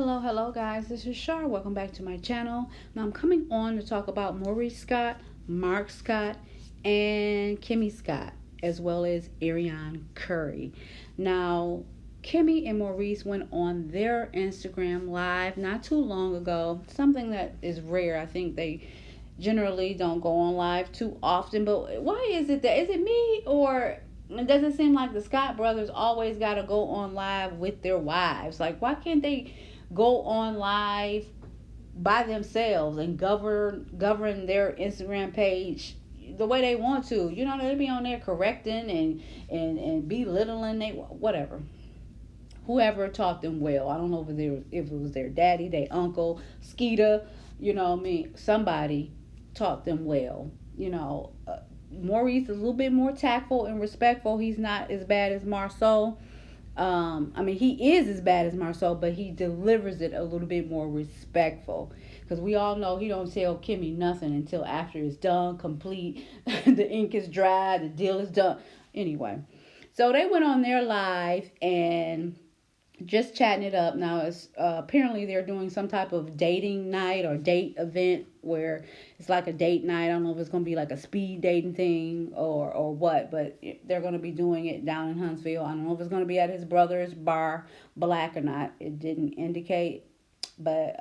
Hello guys, this is Shar. Welcome back to my channel. Now I'm coming on to talk about Maurice Scott, Mark Scott, and Kimmy Scott, as well as Arion Curry. Now, Kimmy and Maurice went on their Instagram live not too long ago, something that is rare. I think they generally don't go on live too often, but why is it that? Is it me, or it doesn't seem like the Scott brothers always got to go on live with their wives? Like, why can't they go on live by themselves and govern their Instagram page the way they want to? You know, they be on there correcting and belittling they whatever. Whoever taught them well. I don't know if it was their daddy, their uncle, Skeeter, you know what I mean, somebody taught them well. Maurice is a little bit more tactful and respectful. He's not as bad as Marceau. I mean, he is as bad as Marceau, but he delivers it a little bit more respectful. Because we all know he don't tell Kimmy nothing until after it's done, complete, the ink is dry, the deal is done. Anyway, so they went on their live and just chatting it up. Now, it's apparently they're doing some type of dating night or date event where it's like a date night. I don't know if it's going to be like a speed dating thing or what, but they're going to be doing it down in Huntsville. I don't know if it's going to be at his brother's bar, Black or not. It didn't indicate. But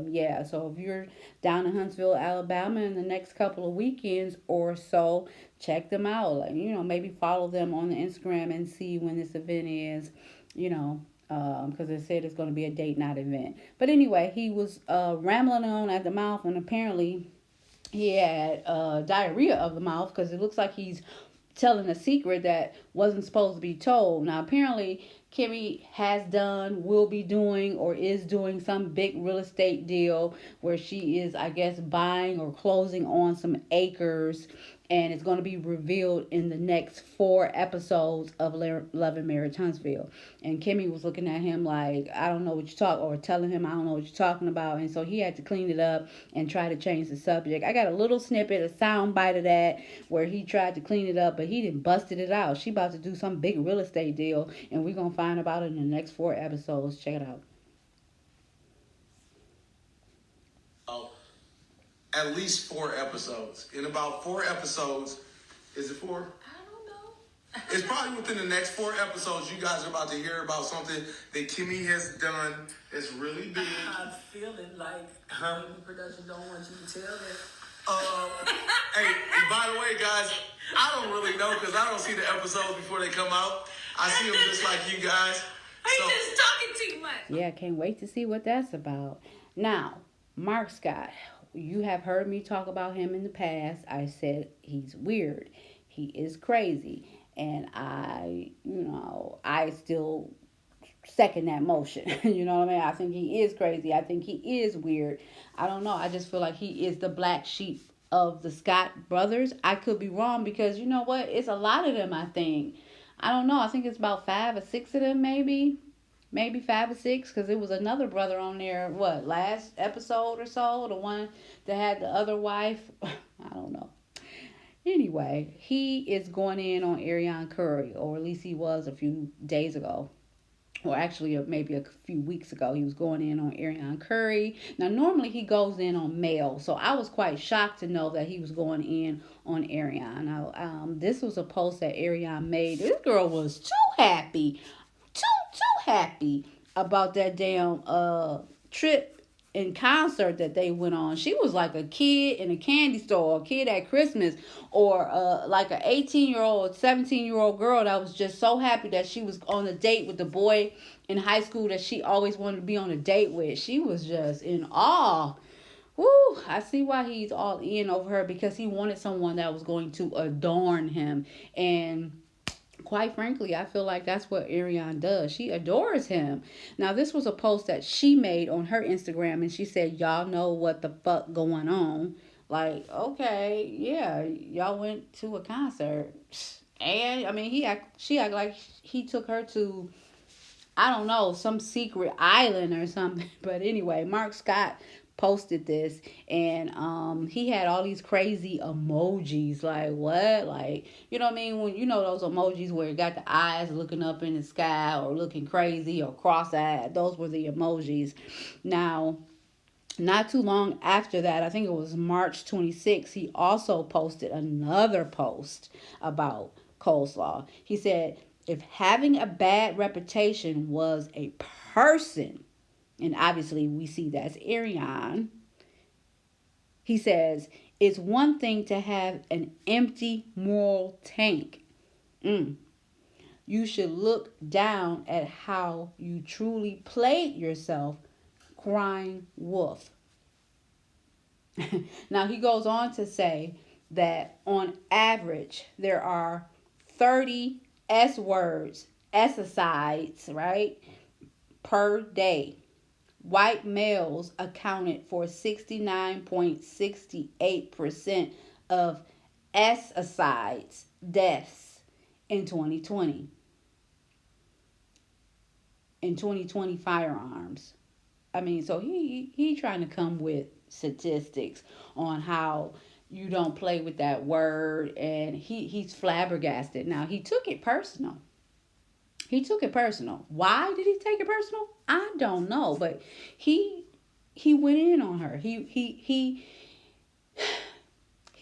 yeah, so if you're down in Huntsville, Alabama in the next couple of weekends or so, check them out. Like, maybe follow them on the Instagram and see when this event is, you know, because it said it's going to be a date night event. But anyway, he was rambling on at the mouth, and apparently he had diarrhea of the mouth because it looks like he's telling a secret that wasn't supposed to be told. Now, apparently, Kimmy has done, will be doing, or is doing some big real estate deal where she is, I guess, buying or closing on some acres, and it's going to be revealed in the next 4 episodes of Love and Marriage Huntsville. And Kimmy was looking at him like, I don't know what you're talking, or telling him, I don't know what you're talking about. And so he had to clean it up and try to change the subject. I got a little snippet, a sound bite of that, where he tried to clean it up, but he didn't busted it out. She about to do some big real estate deal, and we're going to find about it in the next 4 episodes. Check it out. At least 4 episodes. In about 4 episodes, is it 4? I don't know. It's probably within the next 4 episodes, you guys are about to hear about something that Kimmy has done that's really big. I'm feeling like maybe production don't want you to tell that. Hey, and by the way, guys, I don't really know because I don't see the episodes before they come out. I see them just like you guys. He's just talking too much. Yeah, can't wait to see what that's about. Now, Mark Scott. You have heard me talk about him in the past. I said he's weird. He is crazy. And I still second that motion. You know what I mean? I think he is crazy. I think he is weird. I don't know. I just feel like he is the black sheep of the Scott brothers. I could be wrong because you know what? It's a lot of them, I think. I don't know. I think it's about 5 or 6 of them, maybe 5 or 6, because it was another brother on there, last episode or so, the one that had the other wife. I don't know. Anyway, he is going in on Arion Curry, or at least he was a few days ago. Or actually, maybe a few weeks ago, he was going in on Arion Curry. Now, normally he goes in on male, so I was quite shocked to know that he was going in on Arion. Now, this was a post that Arion made. This girl was too happy too happy about that damn trip and concert that they went on. She was like a kid in a candy store, a kid at Christmas, or like an 18-year-old, 17-year-old girl that was just so happy that she was on a date with the boy in high school that she always wanted to be on a date with. She was just in awe. Woo, I see why he's all in over her, because he wanted someone that was going to adorn him. And quite frankly, I feel like that's what Arion does. She adores him. Now, this was a post that she made on her Instagram, and she said, y'all know what the fuck going on. Like, okay, yeah, y'all went to a concert. And, I mean, she act like he took her to, I don't know, some secret island or something. But anyway, Mark Scott posted this, and he had all these crazy emojis. Like what? Like, you know what I mean? When you know those emojis where it got the eyes looking up in the sky or looking crazy or cross-eyed, those were the emojis. Now, not too long after that, I think it was March 26th, he also posted another post about coleslaw. He said, if having a bad reputation was a person, and obviously we see that's Arion, he says, it's one thing to have an empty moral tank. Mm. You should look down at how you truly played yourself, crying wolf. Now, he goes on to say that on average, there are 30 S words, S asides, right, per day. White males accounted for 69.68% of S asides deaths in 2020. In 2020 firearms. I mean, so he trying to come with statistics on how you don't play with that word, and he's flabbergasted. Now, he took it personal. He took it personal. Why did he take it personal? I don't know, but he went in on her. He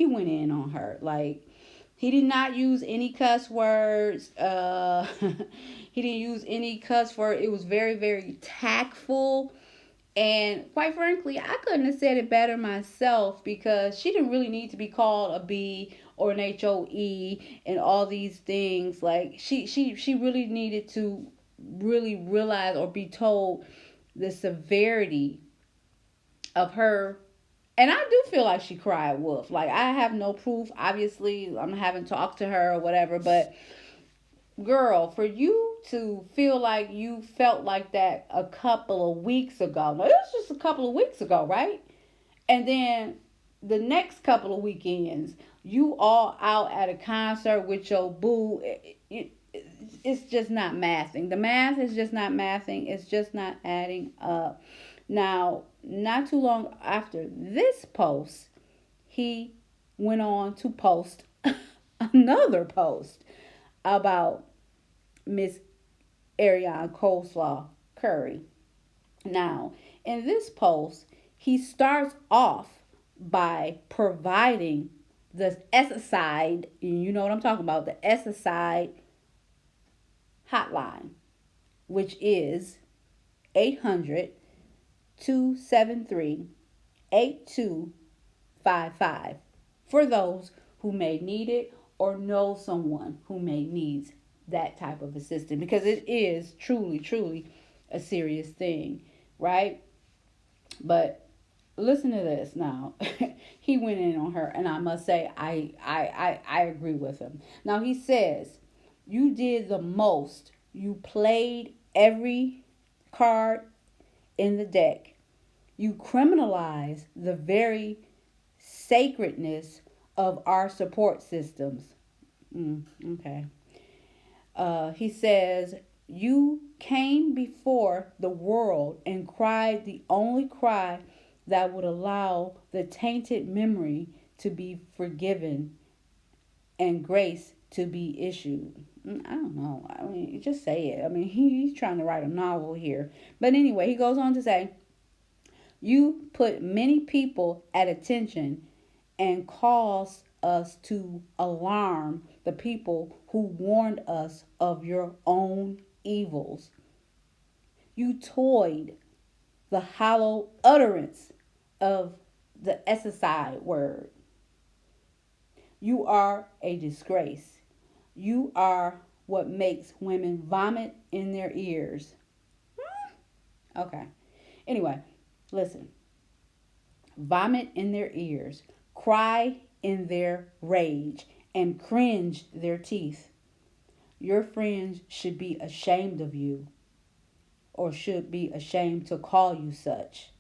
went in on her. Like, he did not use any cuss words. He didn't use any cuss word. It was very, very tactful. And quite frankly, I couldn't have said it better myself, because she didn't really need to be called a B or an HOE and all these things. Like, she really needed to really realize or be told the severity of her. And I do feel like she cried wolf. Like, I have no proof. Obviously, I haven't talked to her or whatever. But, girl, for you to feel like you felt like that a couple of weeks ago. Now, it was just a couple of weeks ago, right? And then the next couple of weekends, you all out at a concert with your boo. It's just not mathing. The math is just not mathing. It's just not adding up. Now, not too long after this post, he went on to post another post about Miss Arion Coleslaw Curry. Now, in this post, he starts off by providing the S aside, you know what I'm talking about, the S aside hotline, which is 800-273-8255 for those who may need it or know someone who may need that type of assistance, because it is truly, truly a serious thing, right? But listen to this now. He went in on her, and I must say I agree with him. Now, he says, you did the most. You played every card in the deck. You criminalize the very sacredness of our support systems. Okay. He says, you came before the world and cried the only cry that would allow the tainted memory to be forgiven and grace to be issued. I don't know. I mean, just say it. I mean, he's trying to write a novel here. But anyway, he goes on to say, you put many people at attention and caused us to alarm the people who warned us of your own evils. You toyed the hollow utterance of the SSI word. You are a disgrace. You are what makes women vomit in their ears. Okay. Anyway, listen. Vomit in their ears, cry in their rage, and cringe their teeth. Your friends should be ashamed of you, or should be ashamed to call you such.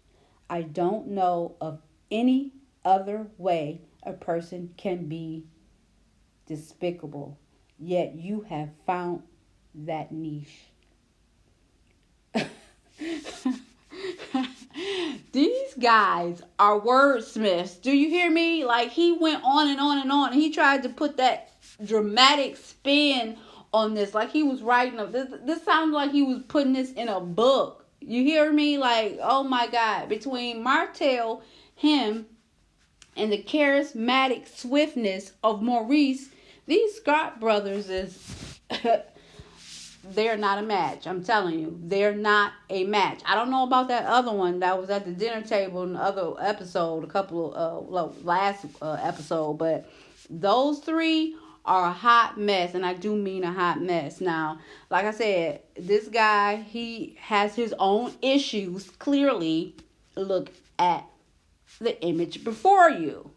I don't know of any other way a person can be despicable, yet you have found that niche. These guys are wordsmiths. Do you hear me? Like, he went on and on and on. And he tried to put that dramatic spin on this. Like, he was writing this sounds like he was putting this in a book. You hear me? Like, oh my God. Between Martell, him, and the charismatic swiftness of Maurice, these Scott brothers is they're not a match. I'm telling you, they're not a match. I don't know about that other one that was at the dinner table in the other episode, a couple of last episode, but those three are a hot mess, and I do mean a hot mess. Now, like I said, this guy, he has his own issues. Clearly, look at the image before you.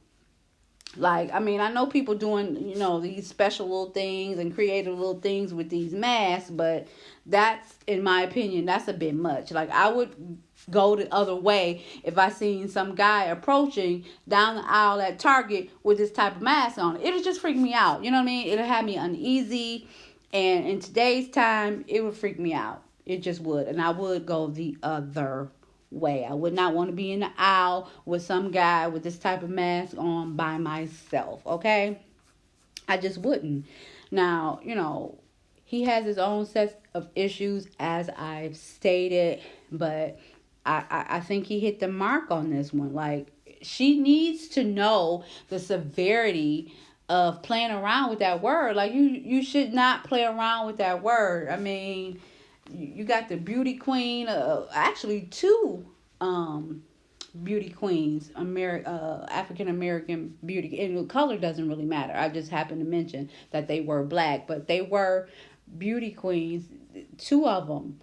Like, I mean, I know people doing, these special little things and creative little things with these masks, but that's, in my opinion, that's a bit much. Like, I would go the other way if I seen some guy approaching down the aisle at Target with this type of mask on. It'll just freak me out. You know what I mean? It'll have me uneasy. And in today's time, it would freak me out. It just would. And I would go the other way. I would not want to be in the aisle with some guy with this type of mask on by myself. Okay? I just wouldn't. Now, he has his own set of issues, as I've stated, but I think he hit the mark on this one. Like, she needs to know the severity of playing around with that word. Like, you should not play around with that word. I mean, you got the beauty queen, actually two beauty queens, African American beauty, and the color doesn't really matter. I just happened to mention that they were black, but they were beauty queens. Two of them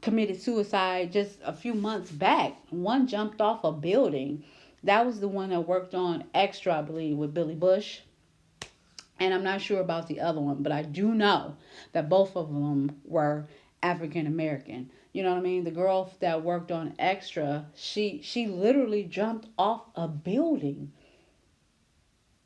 committed suicide just a few months back. One jumped off a building. That was the one that worked on Extra, I believe, with Billy Bush. And I'm not sure about the other one, but I do know that both of them were African American. You know what I mean? The girl that worked on Extra, she literally jumped off a building.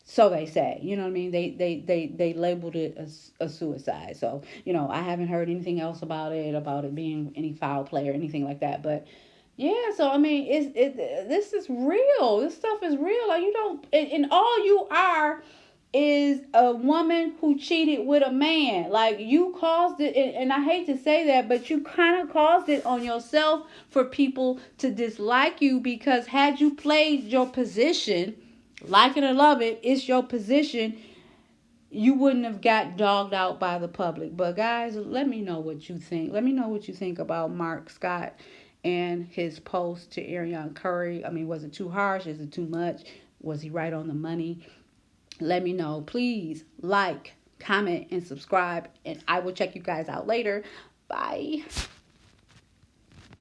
So they say, you know what I mean? They labeled it as a suicide. So, I haven't heard anything else about it being any foul play or anything like that. But yeah, so I mean, this is real. This stuff is real. Like, you don't, and all you are is a woman who cheated with a man. Like, you caused it, and I hate to say that, but you kind of caused it on yourself for people to dislike you, because had you played your position, like it or love it, it's your position, you wouldn't have got dogged out by the public. But guys, let me know what you think. Let me know what you think about Mark Scott and his post to Arion Curry. I mean, was it too harsh? Is it too much? Was he right on the money? Let me know. Please like, comment, and subscribe. And I will check you guys out later. Bye.